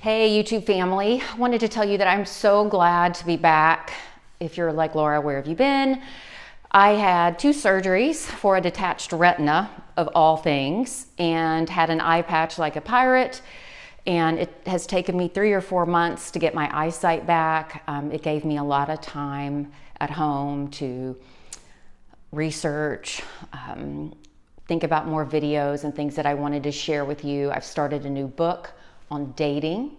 Hey YouTube family, I wanted to tell you that I'm so glad to be back. If you're like Laura, where have you been? I had 2 surgeries for a detached retina of all things and had an eye patch like a pirate, and it has taken me 3 or 4 months to get my eyesight back. It gave me a lot of time at home to research, think about more videos and things that I wanted to share with you. I've started a new book on dating,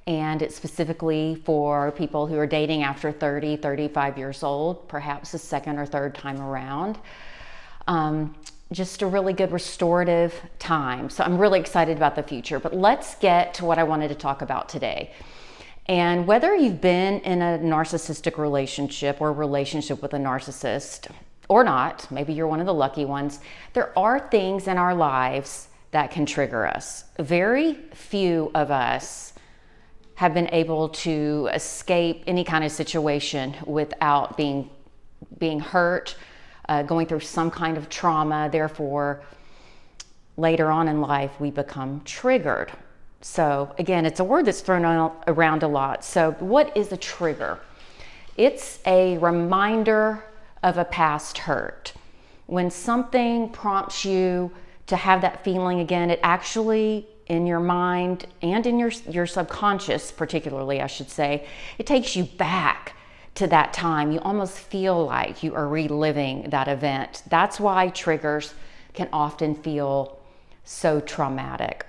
and it's specifically for people who are dating after 30, 35 years old, perhaps a second or third time around. Just a really good restorative time. So I'm really excited about the future, but let's get to what I wanted to talk about today. And whether you've been in a narcissistic relationship or relationship with a narcissist or not, maybe you're one of the lucky ones, there are things in our lives that can trigger us. Very few of us have been able to escape any kind of situation without being hurt, going through some kind of trauma. Therefore, later on in life, we become triggered. So again, it's a word that's thrown around a lot. So what is a trigger? It's a reminder of a past hurt. When something prompts you to have that feeling again, it actually, in your mind and in your subconscious particularly, I should say, it takes you back to that time. You almost feel like you are reliving that event. That's why triggers can often feel so traumatic.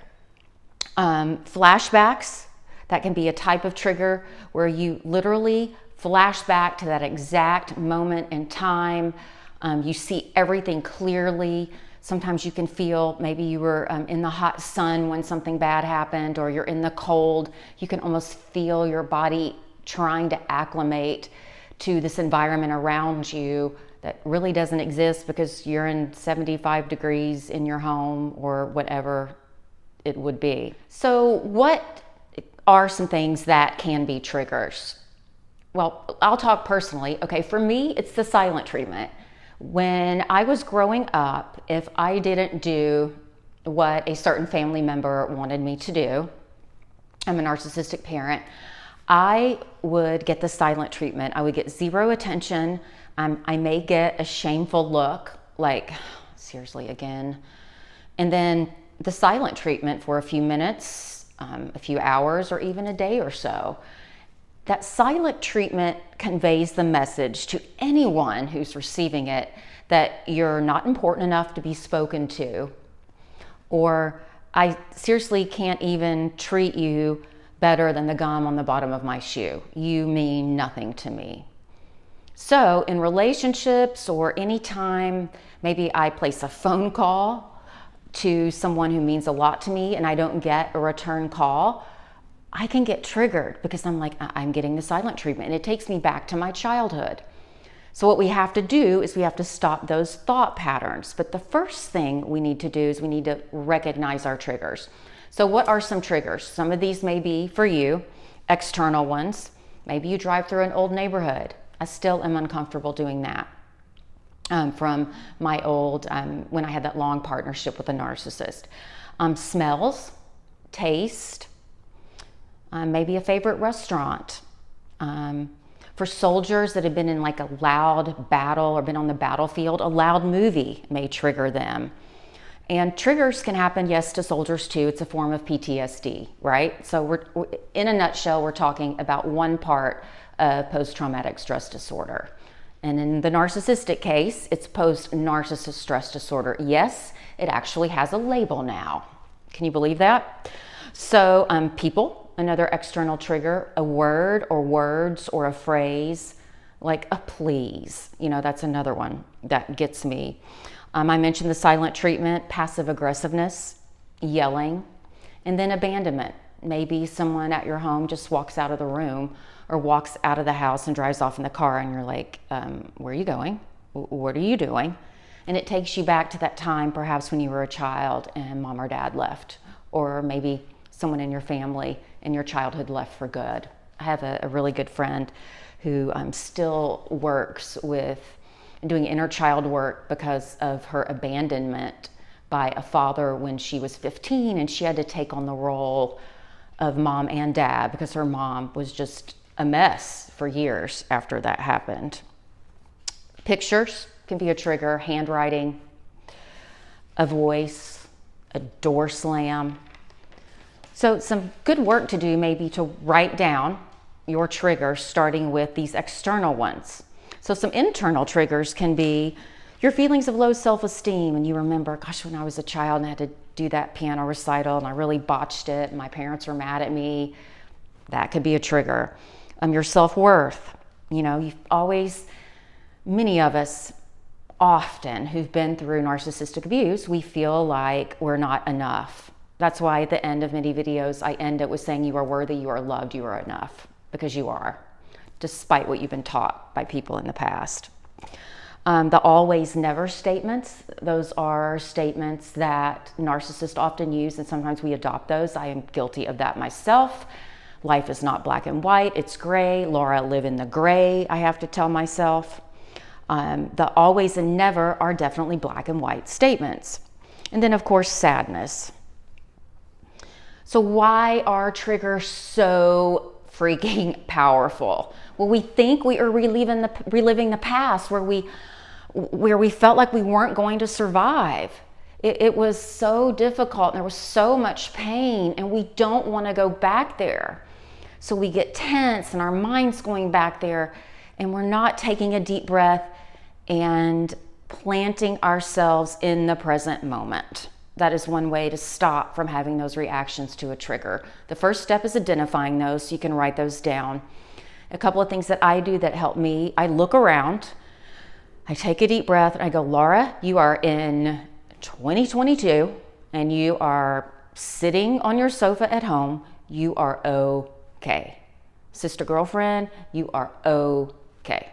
Flashbacks, that can be a type of trigger where you literally flash back to that exact moment in time. You see everything clearly. Sometimes you can feel maybe you were in the hot sun when something bad happened, or you're in the cold. You can almost feel your body trying to acclimate to this environment around you that really doesn't exist because you're in 75 degrees in your home or whatever it would be. So what are some things that can be triggers? Well, I'll talk personally. Okay, for me, it's the silent treatment. When I was growing up, if I didn't do what a certain family member wanted me to do, I'm a narcissistic parent, I would get the silent treatment. I would get zero attention. I may get a shameful look, like, seriously, again. And then the silent treatment for a few minutes, a few hours, or even a day or so. That silent treatment conveys the message to anyone who's receiving it that you're not important enough to be spoken to, or I seriously can't even treat you better than the gum on the bottom of my shoe. You mean nothing to me. So in relationships or anytime maybe I place a phone call to someone who means a lot to me and I don't get a return call, I can get triggered because I'm like, I'm getting the silent treatment, and it takes me back to my childhood. So what we have to do is we have to stop those thought patterns. But the first thing we need to do is we need to recognize our triggers. So what are some triggers? Some of these may be for you, external ones. Maybe you drive through an old neighborhood. I still am uncomfortable doing that. From my old, when I had that long partnership with a narcissist. Smells, taste, maybe a favorite restaurant. For soldiers that have been in like a loud battle or been on the battlefield, a loud movie may trigger them. And triggers can happen, yes, to soldiers too. It's a form of PTSD, right? So we're in a nutshell, we're talking about one part of post-traumatic stress disorder. And in the narcissistic case, it's post-narcissist stress disorder. Yes, it actually has a label now. Can you believe that? So people, another external trigger, a word or words or a phrase like a please. You know, that's another one that gets me. I mentioned the silent treatment, passive aggressiveness, yelling, and then abandonment. Maybe someone at your home just walks out of the room or walks out of the house and drives off in the car, and you're like, where are you going? What are you doing? And it takes you back to that time perhaps when you were a child and mom or dad left, or maybe someone in your family in your childhood left for good. I have a really good friend who still works with doing inner child work because of her abandonment by a father when she was 15, and she had to take on the role of mom and dad, because her mom was just a mess for years after that happened. Pictures can be a trigger, handwriting, a voice, a door slam. So some good work to do may be to write down your triggers, starting with these external ones. So some internal triggers can be your feelings of low self-esteem, and you remember, gosh, when I was a child and I had to do that piano recital and I really botched it and my parents were mad at me. That could be a trigger. Your self-worth. You've always, many of us often who've been through narcissistic abuse, we feel like we're not enough. That's why at the end of many videos, I end it with saying you are worthy, you are loved, you are enough, because you are, despite what you've been taught by people in the past. The always never statements, those are statements that narcissists often use, and sometimes we adopt those. I am guilty of that myself. Life is not black and white, it's gray. Laura, live in the gray, I have to tell myself. The always and never are definitely black and white statements. And then, of course, sadness. So why are triggers so freaking powerful? Well, we think we are reliving the past where we felt like we weren't going to survive. It was so difficult and there was so much pain, and we don't want to go back there. So we get tense and our mind's going back there, and we're not taking a deep breath and planting ourselves in the present moment. That is one way to stop from having those reactions to a trigger. The first step is identifying those, so you can write those down. A couple of things that I do that help me: I look around, I take a deep breath, and I go, Laura, you are in 2022, and you are sitting on your sofa at home. You are okay. Sister, girlfriend, you are okay.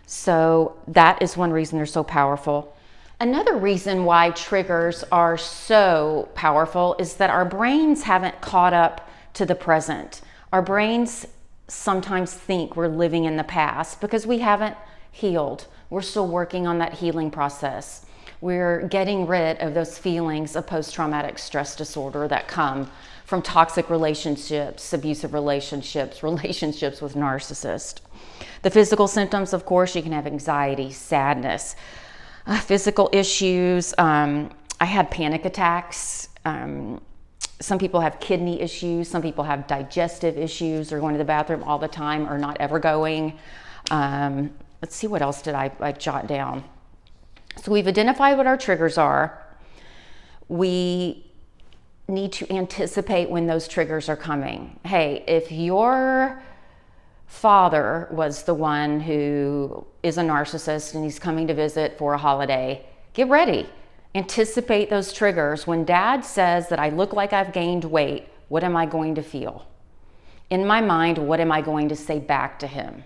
So that is one reason they're so powerful. Another reason why triggers are so powerful is that our brains haven't caught up to the present. Our brains sometimes think we're living in the past because we haven't healed. We're still working on that healing process. We're getting rid of those feelings of post-traumatic stress disorder that come from toxic relationships, abusive relationships, relationships with narcissists. The physical symptoms, of course, you can have anxiety, sadness, physical issues. I had panic attacks. Some people have kidney issues. Some people have digestive issues. They're going to the bathroom all the time or not ever going. Let's see, what else did I jot down? So we've identified what our triggers are. We need to anticipate when those triggers are coming. Hey, if your father was the one who is a narcissist and he's coming to visit for a holiday, get ready. Anticipate those triggers. When dad says that I look like I've gained weight, what am I going to feel? In my mind, what am I going to say back to him?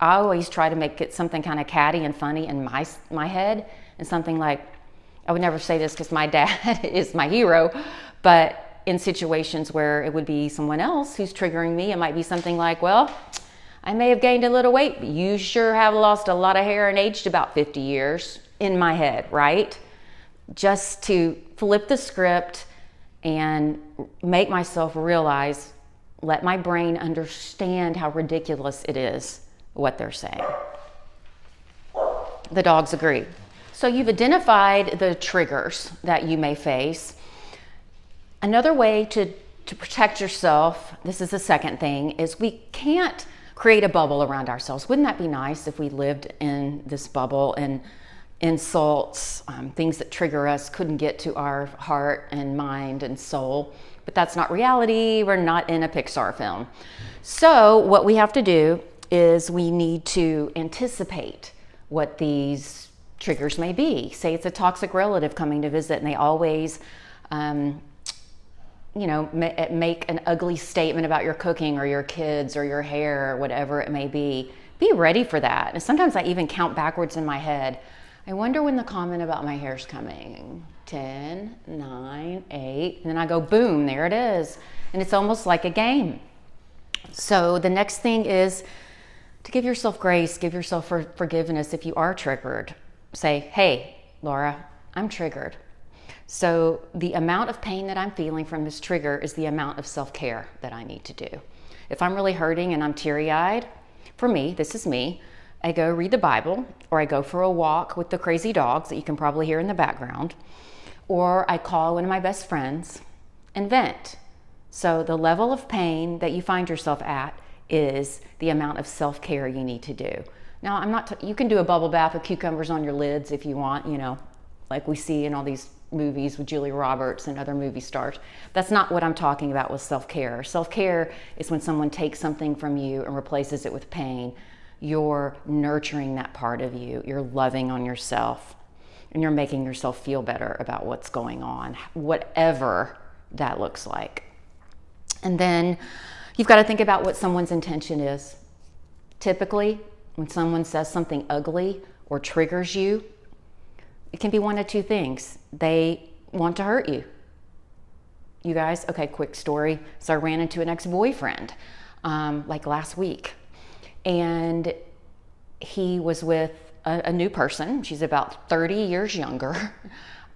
I always try to make it something kind of catty and funny in my head, and something like, I would never say this because my dad is my hero, but in situations where it would be someone else who's triggering me, it might be something like, well, I may have gained a little weight, but you sure have lost a lot of hair and aged about 50 years, in my head, right? Just to flip the script and make myself realize, let my brain understand how ridiculous it is what they're saying. The dogs agree. So you've identified the triggers that you may face. Another way to protect yourself, this is the second thing, is we can't create a bubble around ourselves. Wouldn't that be nice if we lived in this bubble and insults, things that trigger us couldn't get to our heart and mind and soul? But that's not reality. We're not in a Pixar film. So what we have to do is we need to anticipate what these triggers may be. Say it's a toxic relative coming to visit and they always, make an ugly statement about your cooking or your kids or your hair or whatever it may be. Be ready for that. And sometimes I even count backwards in my head. I wonder when the comment about my hair's coming. 10, 9, 8, and then I go, boom, there it is. And it's almost like a game. So the next thing is to give yourself grace, give yourself forgiveness if you are triggered. Say, hey, Laura, I'm triggered. So the amount of pain that I'm feeling from this trigger is the amount of self-care that I need to do. If I'm really hurting and I'm teary-eyed, for me, this is me, I go read the Bible, or I go for a walk with the crazy dogs that you can probably hear in the background, or I call one of my best friends and vent. So the level of pain that you find yourself at is the amount of self-care you need to do. Now, you can do a bubble bath with cucumbers on your lids if you want, like we see in all these movies with Julia Roberts and other movie stars. That's not what I'm talking about with self-care. Self-care is when someone takes something from you and replaces it with pain. You're nurturing that part of you. You're loving on yourself, and you're making yourself feel better about what's going on, whatever that looks like. And then you've got to think about what someone's intention is. Typically, when someone says something ugly or triggers you, it can be one of two things. They want to hurt you. You guys, okay, quick story. So I ran into an ex-boyfriend like last week, and he was with a new person. She's about 30 years younger.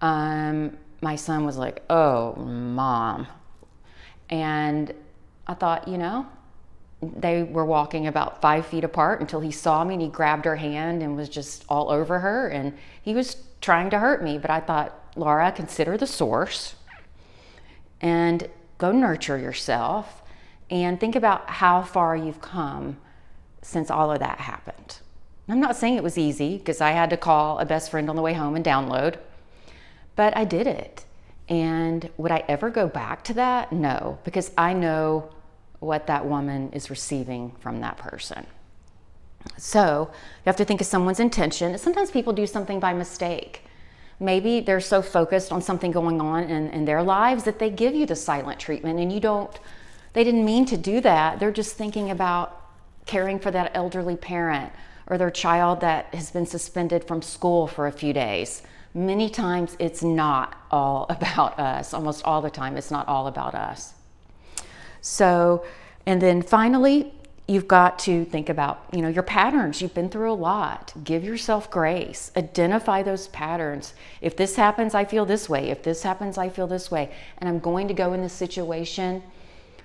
My son was like, "Oh, Mom." And I thought, they were walking about 5 feet apart until he saw me, and he grabbed her hand and was just all over her, and he was trying to hurt me. But I thought, Laura, consider the source and go nurture yourself and think about how far you've come since all of that happened. I'm not saying it was easy, because I had to call a best friend on the way home and download, but I did it. And would I ever go back to that? No, because I know what that woman is receiving from that person. So you have to think of someone's intention. Sometimes people do something by mistake. Maybe they're so focused on something going on in their lives that they give you the silent treatment, and they didn't mean to do that. They're just thinking about caring for that elderly parent or their child that has been suspended from school for a few days. Many times it's not all about us. Almost all the time it's not all about us. So, and then finally, you've got to think about, your patterns. You've been through a lot. Give yourself grace. Identify those patterns. If this happens, I feel this way. If this happens, I feel this way. And I'm going to go in this situation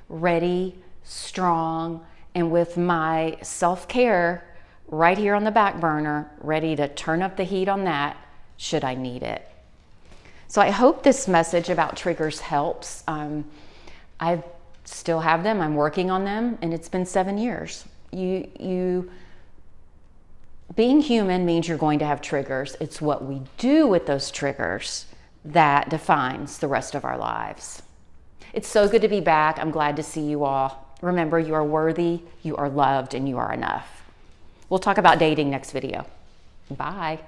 ready, strong, and with my self-care right here on the back burner, ready to turn up the heat on that should I need it. So I hope this message about triggers helps. I still have them. I'm working on them, and it's been 7 years. Being human means you're going to have triggers. It's what we do with those triggers that defines the rest of our lives. It's so good to be back. I'm glad to see you all. Remember, you are worthy, you are loved, and you are enough. We'll talk about dating next video. Bye.